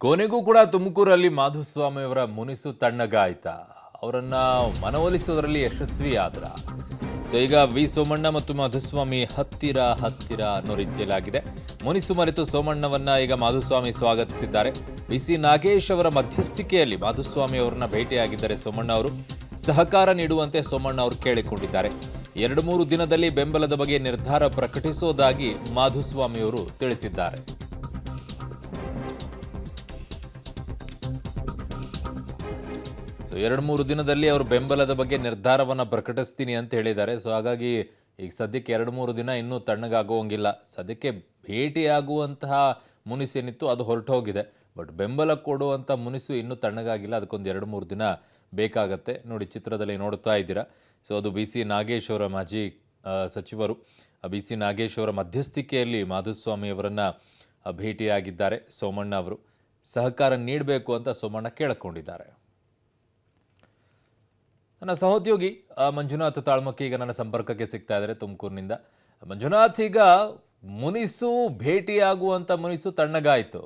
ಕೊನೆಗೂ ಕೂಡ ತುಮಕೂರಲ್ಲಿ ಮಾಧುಸ್ವಾಮಿ ಅವರ ಮುನಿಸು ತಣ್ಣಗಾಯ್ತಾ ಅವರನ್ನ ಮನವೊಲಿಸೋದ್ರಲ್ಲಿ ಯಶಸ್ವಿ ಆದ್ರ ಸೊ ಈಗ ವಿ ಸೋಮಣ್ಣ ಮತ್ತು ಮಾಧುಸ್ವಾಮಿ ಹತ್ತಿರ ಹತ್ತಿರ ಅನ್ನೋ ರೀತಿಯಲ್ಲಾಗಿದೆ. ಮುನಿಸು ಮರೆತು ಸೋಮಣ್ಣವನ್ನ ಈಗ ಮಾಧುಸ್ವಾಮಿ ಸ್ವಾಗತಿಸಿದ್ದಾರೆ. ಬಿಸಿ ನಾಗೇಶ್ ಅವರ ಮಧ್ಯಸ್ಥಿಕೆಯಲ್ಲಿ ಮಾಧುಸ್ವಾಮಿ ಅವರನ್ನ ಭೇಟಿಯಾಗಿದ್ದಾರೆ. ಸೋಮಣ್ಣ ಅವರು ಸಹಕಾರ ನೀಡುವಂತೆ ಸೋಮಣ್ಣ ಅವರು ಕೇಳಿಕೊಂಡಿದ್ದಾರೆ. 2-3 ದಿನದಲ್ಲಿ ಬೆಂಬಲದ ಬಗ್ಗೆ ನಿರ್ಧಾರ ಪ್ರಕಟಿಸೋದಾಗಿ ಮಾಧುಸ್ವಾಮಿ ಅವರು ತಿಳಿಸಿದ್ದಾರೆ. ಸೊ 2-3 ದಿನದಲ್ಲಿ ಅವರು ಬೆಂಬಲದ ಬಗ್ಗೆ ನಿರ್ಧಾರವನ್ನ ಪ್ರಕಟಿಸ್ತೀನಿ ಅಂತ ಹೇಳಿದ್ದಾರೆ. ಸೊ ಹಾಗಾಗಿ ಈಗ ಸದ್ಯಕ್ಕೆ 2-3 ದಿನ ಇನ್ನೂ ತಣ್ಣಗಾಗುವಂಗಿಲ್ಲ. ಸದ್ಯಕ್ಕೆ ಭೇಟಿಯಾಗುವಂತಹ ಮುನಿಸೇನಿತ್ತು ಅದು ಹೊರಟು ಹೋಗಿದೆ. ಬಟ್ ಬೆಂಬಲ ಕೊಡುವಂಥ ಮುನಿಸು ಇನ್ನೂ ತಣ್ಣಗಾಗಿಲ್ಲ. ಅದಕ್ಕೊಂದು 2-3 ದಿನ ಬೇಕಾಗತ್ತೆ. ನೋಡಿ ಚಿತ್ರದಲ್ಲಿ ನೋಡ್ತಾ ಇದ್ದೀರಾ. ಸೊ ಅದು ಬಿ ಸಿ ನಾಗೇಶ್ ಅವರ ಮಾಜಿ ಸಚಿವರು ಬಿ ಸಿ ನಾಗೇಶ್ ಅವರ ಮಧ್ಯಸ್ಥಿಕೆಯಲ್ಲಿ ಮಾಧುಸ್ವಾಮಿ ಅವರನ್ನ ಭೇಟಿಯಾಗಿದ್ದಾರೆ. ಸೋಮಣ್ಣ ಅವರು ಸಹಕಾರ ನೀಡಬೇಕು ಅಂತ ಸೋಮಣ್ಣ ಕೇಳಿಕೊಂಡಿದ್ದಾರೆ. ನನ್ನ ಸಹೋದ್ಯೋಗಿ ಮಂಜುನಾಥ್ ತಾಳ್ಮಕ್ಕಿ ಈಗ ನನ್ನ ಸಂಪರ್ಕಕ್ಕೆ ಸಿಗ್ತಾ ಇದ್ದಾರೆ ತುಮಕೂರಿನಿಂದ. ಮಂಜುನಾಥ್, ಈಗ ಮುನಿಸು ಭೇಟಿಯಾಗುವಂಥ ಮುನಿಸು ತಣ್ಣಗಾಯಿತು,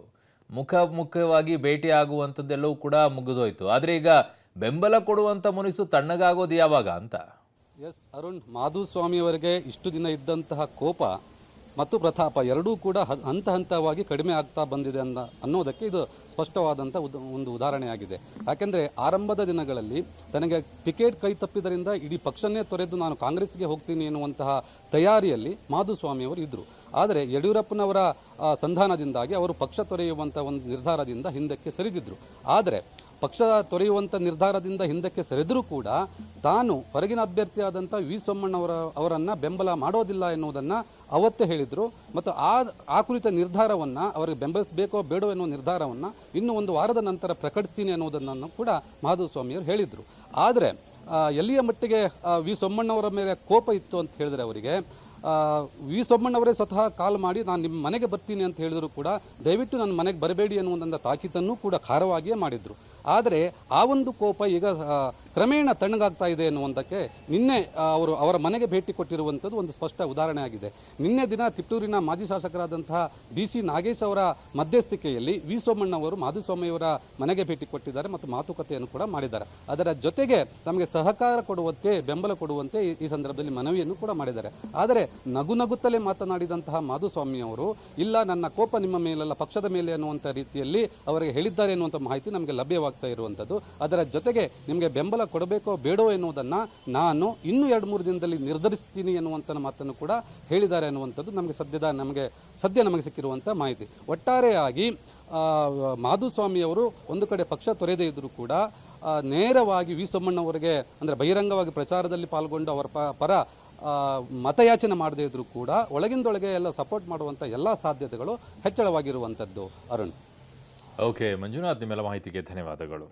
ಮುಖವಾಗಿ ಭೇಟಿಯಾಗುವಂಥದ್ದೆಲ್ಲವೂ ಕೂಡ ಮುಗಿದೋಯ್ತು. ಆದರೆ ಈಗ ಬೆಂಬಲ ಕೊಡುವಂಥ ಮುನಿಸು ತಣ್ಣಗಾಗೋದು ಯಾವಾಗ ಅಂತ? ಎಸ್ ಅರುಣ್, ಮಾಧುಸ್ವಾಮಿಯವರಿಗೆ ಇಷ್ಟು ದಿನ ಇದ್ದಂತಹ ಕೋಪ ಮತ್ತು ಪ್ರತಾಪ ಎರಡೂ ಕೂಡ ಹಂತ ಹಂತವಾಗಿ ಕಡಿಮೆ ಆಗ್ತಾ ಬಂದಿದೆ ಅನ್ನೋದಕ್ಕೆ ಇದು ಸ್ಪಷ್ಟವಾದಂಥ ಒಂದು ಉದಾಹರಣೆಯಾಗಿದೆ. ಯಾಕೆಂದರೆ ಆರಂಭದ ದಿನಗಳಲ್ಲಿ ತನಗೆ ಟಿಕೆಟ್ ಕೈ ತಪ್ಪಿದ್ದರಿಂದ ಇಡೀ ಪಕ್ಷನೇ ತೊರೆದು ನಾನು ಕಾಂಗ್ರೆಸ್ಗೆ ಹೋಗ್ತೀನಿ ಎನ್ನುವಂತಹ ತಯಾರಿಯಲ್ಲಿ ಮಾಧುಸ್ವಾಮಿಯವರು ಇದ್ದರು. ಆದರೆ ಯಡಿಯೂರಪ್ಪನವರ ಸಂಧಾನದಿಂದಾಗಿ ಅವರು ಪಕ್ಷ ತೊರೆಯುವಂಥ ಒಂದು ನಿರ್ಧಾರದಿಂದ ಹಿಂದಕ್ಕೆ ಸರಿದಿದ್ದರು. ಆದರೆ ಪಕ್ಷ ತೊರೆಯುವಂಥ ನಿರ್ಧಾರದಿಂದ ಹಿಂದಕ್ಕೆ ಸರಿದರೂ ಕೂಡ ತಾನು ಹೊರಗಿನ ಅಭ್ಯರ್ಥಿಯಾದಂಥ ವಿ ಸೋಮಣ್ಣವರನ್ನು ಬೆಂಬಲ ಮಾಡೋದಿಲ್ಲ ಎನ್ನುವುದನ್ನು ಅವತ್ತೇ ಹೇಳಿದರು. ಮತ್ತು ಆ ಕುರಿತ ನಿರ್ಧಾರವನ್ನು ಅವರಿಗೆ ಬೆಂಬಲಿಸಬೇಕೋ ಬೇಡೋ ಎನ್ನುವ ನಿರ್ಧಾರವನ್ನು ಇನ್ನೂ 1 ವಾರದ ನಂತರ ಪ್ರಕಟಿಸ್ತೀನಿ ಅನ್ನೋದನ್ನು ಕೂಡ ಮಾಧುಸ್ವಾಮಿಯವರು ಹೇಳಿದರು. ಆದರೆ ಎಲ್ಲಿಯ ಮಟ್ಟಿಗೆ ವಿ ಸೋಮಣ್ಣವರ ಮೇಲೆ ಕೋಪ ಇತ್ತು ಅಂತ ಹೇಳಿದರೆ ಅವರಿಗೆ ವಿ ಸೋಮಣ್ಣವರೇ ಸ್ವತಃ ಕಾಲ್ ಮಾಡಿ ನಾನು ನಿಮ್ಮ ಮನೆಗೆ ಬರ್ತೀನಿ ಅಂತ ಹೇಳಿದ್ರು ಕೂಡ ದಯವಿಟ್ಟು ನನ್ನ ಮನೆಗೆ ಬರಬೇಡಿ ಅನ್ನುವಂಥ ತಾಕೀತನ್ನು ಕೂಡ ಖಾರವಾಗಿಯೇ ಮಾಡಿದರು. ಆದರೆ ಆ ಒಂದು ಕೋಪ ಈಗ ಕ್ರಮೇಣ ತಣ್ಣಗಾಗ್ತಾ ಇದೆ ಎನ್ನುವಂಥಕ್ಕೆ ನಿನ್ನೆ ಅವರ ಮನೆಗೆ ಭೇಟಿ ಕೊಟ್ಟಿರುವಂಥದ್ದು ಒಂದು ಸ್ಪಷ್ಟ ಉದಾಹರಣೆ ಆಗಿದೆ. ನಿನ್ನೆ ದಿನ ತಿಪ್ಟೂರಿನ ಮಾಜಿ ಶಾಸಕರಾದಂತಹ ಬಿ ಸಿ ನಾಗೇಶ್ ಅವರ ಮಧ್ಯಸ್ಥಿಕೆಯಲ್ಲಿ ವಿ ಸೋಮಣ್ಣವರು ಮಾಧುಸ್ವಾಮಿಯವರ ಮನೆಗೆ ಭೇಟಿ ಕೊಟ್ಟಿದ್ದಾರೆ ಮತ್ತು ಮಾತುಕತೆಯನ್ನು ಕೂಡ ಮಾಡಿದ್ದಾರೆ. ಅದರ ಜೊತೆಗೆ ನಮಗೆ ಸಹಕಾರ ಕೊಡುವಂತೆ ಬೆಂಬಲ ಕೊಡುವಂತೆ ಈ ಸಂದರ್ಭದಲ್ಲಿ ಮನವಿಯನ್ನು ಕೂಡ ಮಾಡಿದ್ದಾರೆ. ಆದರೆ ನಗುತ್ತಲೇ ಮಾತನಾಡಿದಂತಹ ಮಾಧುಸ್ವಾಮಿಯವರು ಇಲ್ಲ, ನನ್ನ ಕೋಪ ನಿಮ್ಮ ಮೇಲಲ್ಲ ಪಕ್ಷದ ಮೇಲೆ ಅನ್ನುವಂಥ ರೀತಿಯಲ್ಲಿ ಅವರಿಗೆ ಹೇಳಿದ್ದಾರೆ ಎನ್ನುವಂಥ ಮಾಹಿತಿ ನಮಗೆ ಲಭ್ಯವಾಗ್ತಾ ಇರುವಂಥದ್ದು. ಅದರ ಜೊತೆಗೆ ನಿಮಗೆ ಬೆಂಬಲ ಕೊಡಬೇಕೋ ಬೇಡೋ ಎನ್ನುವುದನ್ನು ನಾನು ಇನ್ನೂ 2-3 ದಿನದಲ್ಲಿ ನಿರ್ಧರಿಸ್ತೀನಿ ಎನ್ನುವಂಥ ಮಾತನ್ನು ಕೂಡ ಹೇಳಿದ್ದಾರೆ ಅನ್ನುವಂಥದ್ದು ಸದ್ಯ ನಮಗೆ ಸಿಕ್ಕಿರುವಂಥ ಮಾಹಿತಿ. ಒಟ್ಟಾರೆಯಾಗಿ ಮಾಧುಸ್ವಾಮಿಯವರು ಒಂದು ಕಡೆ ಪಕ್ಷ ತೊರೆದೇ ಇದ್ದರೂ ಕೂಡ ನೇರವಾಗಿ ವಿ ಸೋಮಣ್ಣವರಿಗೆ ಅಂದರೆ ಬಹಿರಂಗವಾಗಿ ಪ್ರಚಾರದಲ್ಲಿ ಪಾಲ್ಗೊಂಡು ಅವರ ಪರ ಮತಯಾಚನೆ ಮಾಡದೇ ಇದ್ದರೂ ಕೂಡ ಒಳಗಿಂದೊಳಗೆ ಎಲ್ಲ ಸಪೋರ್ಟ್ ಮಾಡುವಂಥ ಎಲ್ಲ ಸಾಧ್ಯತೆಗಳು ಹೆಚ್ಚಳವಾಗಿರುವಂಥದ್ದು. ಅರುಣ್. ಓಕೆ ಮಂಜುನಾಥ್, ನಿಮ್ಮೆಲ್ಲ ಮಾಹಿತಿಗೆ ಧನ್ಯವಾದಗಳು.